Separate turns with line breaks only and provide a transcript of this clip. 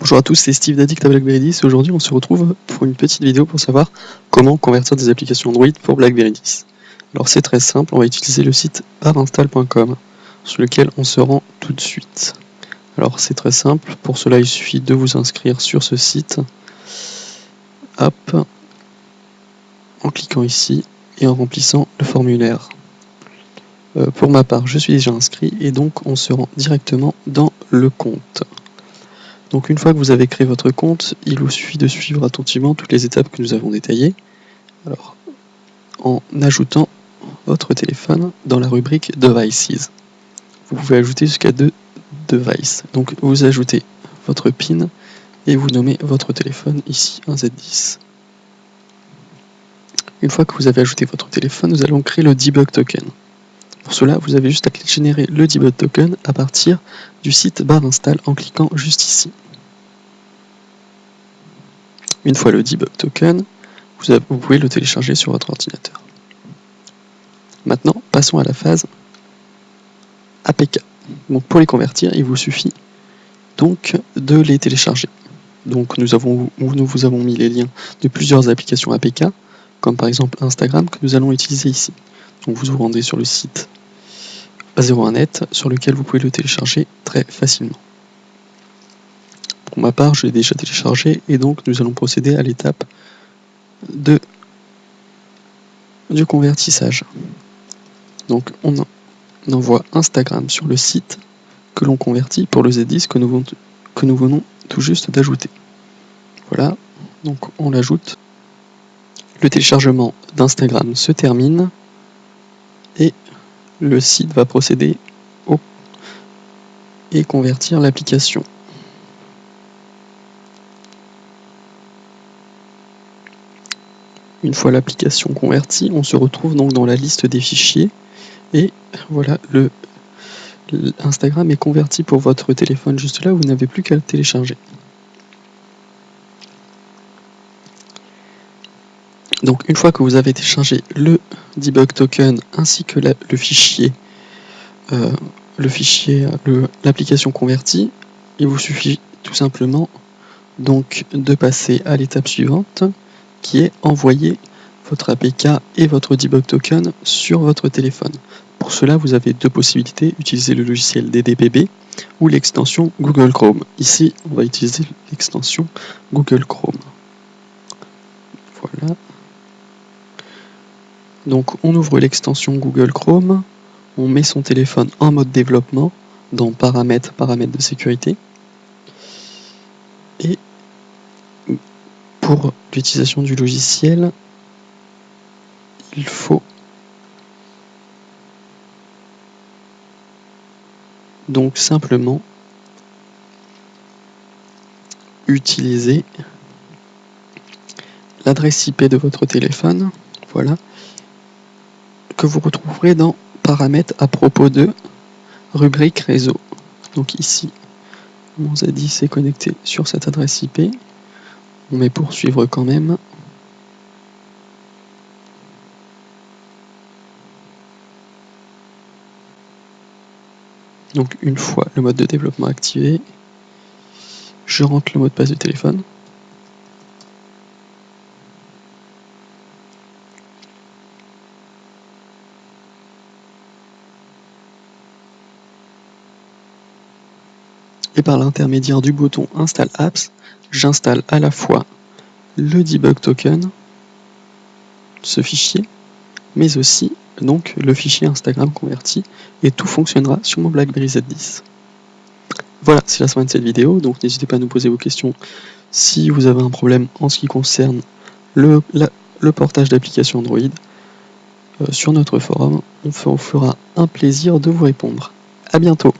Bonjour à tous, c'est Steve d'Addict à BlackBerry 10. Aujourd'hui, on se retrouve pour une petite vidéo pour savoir comment convertir des applications Android pour BlackBerry 10. Alors c'est très simple, on va utiliser le site barinstall.com sur lequel on se rend tout de suite. Alors c'est très simple, pour cela il suffit de vous inscrire sur ce site. Hop, en cliquant ici et en remplissant le formulaire. Pour ma part, je suis déjà inscrit et donc on se rend directement dans le compte. Donc une fois que vous avez créé votre compte, il vous suffit de suivre attentivement toutes les étapes que nous avons détaillées. Alors, en ajoutant votre téléphone dans la rubrique Devices. Vous pouvez ajouter jusqu'à 2 devices. Donc vous ajoutez votre PIN et vous nommez votre téléphone ici un Z10. Une fois que vous avez ajouté votre téléphone, nous allons créer le debug token. Pour cela, vous avez juste à générer le debug token à partir du site barinstall en cliquant juste ici. Une fois le debug token, vous pouvez le télécharger sur votre ordinateur. Maintenant, passons à la phase APK. Donc pour les convertir, il vous suffit donc de les télécharger. Donc nous vous avons mis les liens de plusieurs applications APK, comme par exemple Instagram, que nous allons utiliser ici. Donc vous vous rendez sur le site A01net, sur lequel vous pouvez le télécharger très facilement. Pour ma part, je l'ai déjà téléchargé, et donc nous allons procéder à l'étape du convertissage. Donc on envoie Instagram sur le site que l'on convertit pour le Z10 que nous venons tout juste d'ajouter. Voilà, donc on l'ajoute. Le téléchargement d'Instagram se termine et le site va procéder et convertir l'application. Une fois l'application convertie, on se retrouve donc dans la liste des fichiers et voilà, Instagram est converti pour votre téléphone juste là, vous n'avez plus qu'à le télécharger. Donc une fois que vous avez téléchargé le debug token ainsi que l'application convertie, il vous suffit tout simplement donc de passer à l'étape suivante qui est envoyer votre APK et votre debug token sur votre téléphone. Pour cela, vous avez deux possibilités, utiliser le logiciel DDBB ou l'extension Google Chrome. Ici, on va utiliser l'extension Google Chrome. Voilà. Donc, on ouvre l'extension Google Chrome, on met son téléphone en mode développement, dans paramètres de sécurité, et pour l'utilisation du logiciel, il faut donc simplement utiliser l'adresse IP de votre téléphone, voilà, que vous retrouverez dans paramètres à propos de rubrique réseau. Donc ici, mon Z10 est connecté sur cette adresse IP. On met poursuivre quand même. Donc une fois le mode de développement activé, je rentre le mot de passe du téléphone. Et par l'intermédiaire du bouton Install Apps, j'installe à la fois le debug token, ce fichier, mais aussi donc le fichier Instagram converti, et tout fonctionnera sur mon BlackBerry Z10. Voilà, c'est la fin de cette vidéo, donc n'hésitez pas à nous poser vos questions si vous avez un problème en ce qui concerne le portage d'applications Android sur notre forum. On fera un plaisir de vous répondre. A bientôt.